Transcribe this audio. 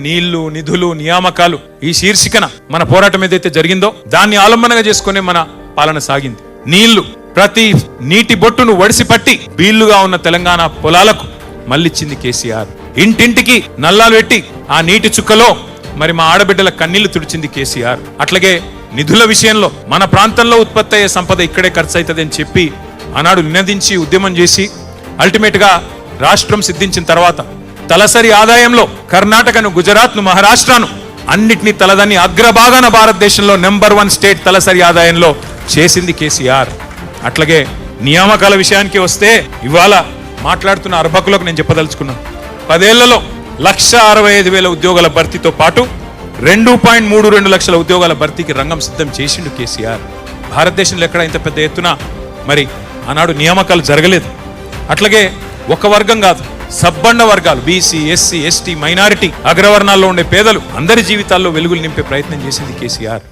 నీళ్లు, నిధులు, నియామకాలు ఈ శీర్షికన మన పోరాటం ఏదైతే జరిగిందో దాన్ని ఆలంబనగా చేసుకునే మన పాలన సాగింది. నీళ్లు, ప్రతి నీటి బొట్టును వడిసిపట్టి బీళ్లుగా ఉన్న తెలంగాణ పొలాలకు మళ్ళిచ్చింది కేసీఆర్. ఇంటింటికి నల్లాలు పెట్టి ఆ నీటి చుక్కలో మరి మా ఆడబిడ్డల కన్నీళ్లు తుడిచింది కేసీఆర్. అట్లాగే నిధుల విషయంలో మన ప్రాంతంలో ఉత్పత్తి అయ్యే సంపద ఇక్కడే ఖర్చు అవుతుంది అని చెప్పి ఆనాడు నినదించి ఉద్యమం చేసి అల్టిమేట్ గా రాష్ట్రం సిద్ధించిన తర్వాత తలసరి ఆదాయంలో కర్ణాటకను, గుజరాత్ను, మహారాష్ట్రను అన్నిటినీ తలదని అగ్రభాగాన భారతదేశంలో నెంబర్ 1 స్టేట్ తలసరి ఆదాయంలో చేసింది కేసీఆర్. అట్లాగే నియామకాల విషయానికి వస్తే ఇవాళ మాట్లాడుతున్న అర్భకులకు నేను చెప్పదలుచుకున్నాను, 10 ఏళ్లలో 1,65,000 ఉద్యోగాల భర్తీతో పాటు 2.32 లక్షల ఉద్యోగాల భర్తీకి రంగం సిద్ధం చేసిండు కేసీఆర్. భారతదేశంలో ఎక్కడ ఇంత పెద్ద ఎత్తున మరి ఆనాడు నియామకాలు జరగలేదు. అట్లాగే ఒక వర్గం కాదు, సబ్బండ వర్గాలు, బీసీ, ఎస్సీ, ఎస్టీ, మైనారిటీ, అగ్రవర్ణాల్లో ఉండే పేదలు అందరి జీవితాల్లో వెలుగులు నింపే ప్రయత్నం చేసింది కేసీఆర్.